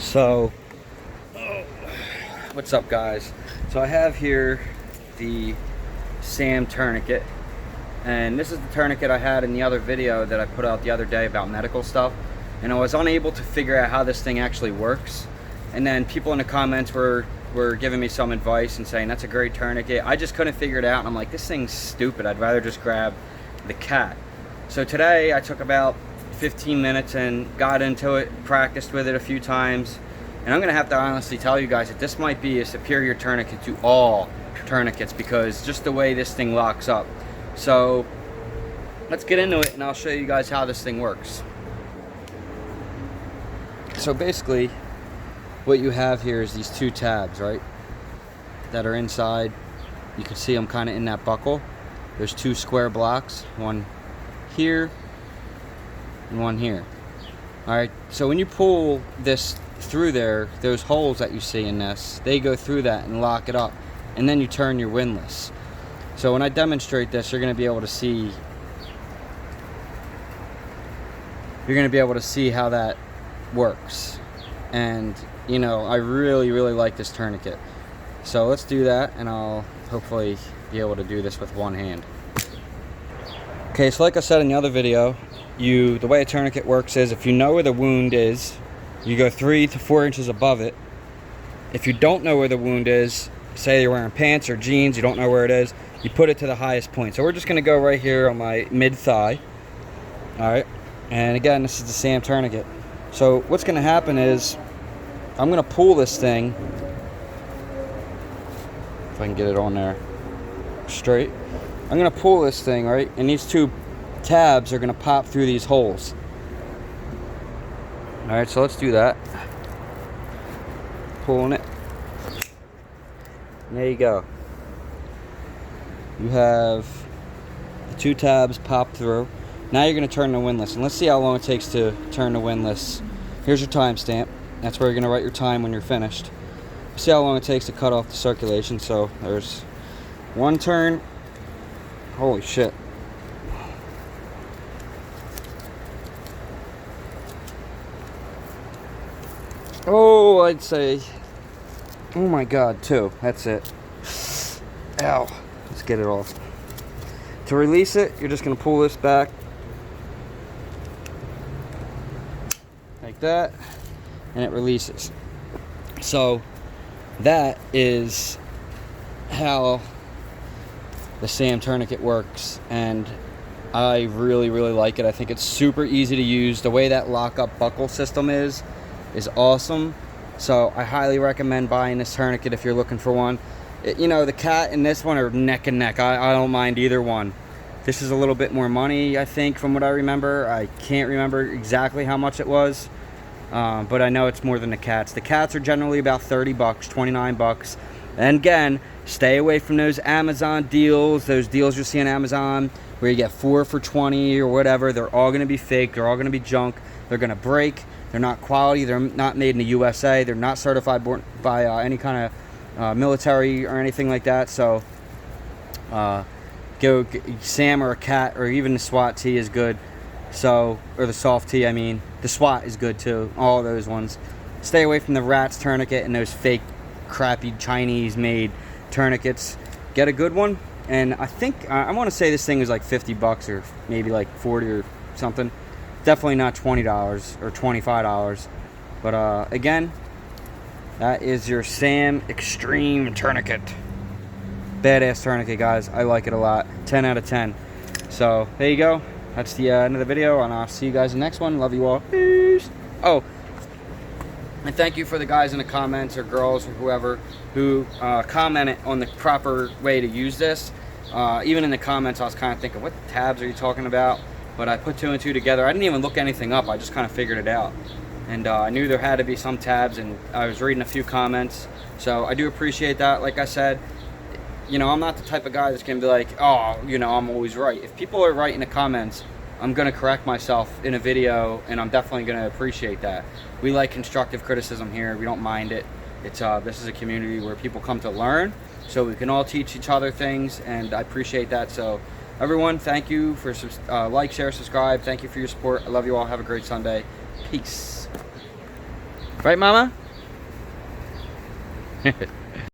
So, what's up, guys? So I have here the SAM tourniquet, and this is the tourniquet I had in the other video that I put out the other day about medical stuff, and I was unable to figure out how this thing actually works. And then people in the comments were giving me some advice and saying that's a great tourniquet. I just couldn't figure it out, and I'm like, this thing's stupid. I'd rather just grab the cat. So today I took about 15 minutes and got into it, practiced with it a few times, and I'm gonna have to honestly tell you guys that this might be a superior tourniquet to all tourniquets because just the way this thing locks up. So let's get into it and I'll show you guys how this thing works. So basically what you have here is these two tabs, right, that are inside. You can see them kind of in that buckle. There's two square blocks, one here and one here. Alright, so when you pull this through there, those holes that you see in this, they go through that and lock it up, and then you turn your windlass. So when I demonstrate this, you're going to be able to see how that works. And you know, I really like this tourniquet. So let's do that, and I'll hopefully be able to do this with one hand. Okay, so like I said in the other video, the way a tourniquet works is if you know where the wound is, you go 3 to 4 inches above it. If you don't know where the wound is, say you're wearing pants or jeans, you don't know where it is, you put it to the highest point. So we're just going to go right here on my mid-thigh. Alright, and again, this is the SAM tourniquet. So what's going to happen is I'm going to pull this thing, if I can get it on there straight. I'm going to pull this thing, right, and these two tabs are going to pop through these holes. Alright, so let's do that. Pulling it. And there you go. You have the two tabs pop through. Now you're going to turn the windlass, and let's see how long it takes to turn the windlass. Here's your timestamp. That's where you're going to write your time when you're finished. See how long it takes to cut off the circulation. So there's one turn. Holy shit. Oh, I'd say, oh my god, 2. That's it. Ow. Let's get it off. To release it, you're just going to pull this back like that, and it releases. So that is how the SAM tourniquet works, and I really like it. I think it's super easy to use. The way that lock-up buckle system is awesome. So I highly recommend buying this tourniquet if you're looking for one. You know, the cat and this one are neck and neck. I don't mind either one. This is a little bit more money, I think, from what I remember. I can't remember exactly how much it was, but I know it's more than the cats. The cats are generally about 30 bucks, 29 bucks. And again, stay away from those Amazon deals, those deals you see on Amazon where you get 4 for 20 or whatever. They're all going to be fake. They're all going to be junk. They're going to break. They're not quality. They're not made in the USA. They're not certified by any kind of military or anything like that. So go SAM or a cat or even the SWAT T is good. So, or the soft T, I mean. The SWAT is good too. All those ones. Stay away from the Rats tourniquet and those fake, crappy Chinese-made tourniquets. Get a good one. And I think I want to say this thing is like 50 bucks or maybe like 40 or something. Definitely not $20 or $25. But again, that is your SAM Extreme tourniquet. Badass tourniquet, guys. I like it a lot. 10 out of 10. So there you go. That's the end of the video, and I'll see you guys in the next one. Love you all. Peace. Oh, and thank you for the guys in the comments or girls or whoever who commented on the proper way to use this. Even in the comments, I was kind of thinking, what tabs are you talking about? But I put 2 and 2 together. I didn't even look anything up. I just kind of figured it out. And I knew there had to be some tabs, and I was reading a few comments. So I do appreciate that. Like I said, you know, I'm not the type of guy that's going to be like, oh, you know, I'm always right. If people are right in the comments, I'm going to correct myself in a video, and I'm definitely going to appreciate that. We like constructive criticism here. We don't mind it. This is a community where people come to learn, so we can all teach each other things, and I appreciate that. So everyone, thank you for like, share, subscribe. Thank you for your support. I love you all. Have a great Sunday. Peace. Right, Mama?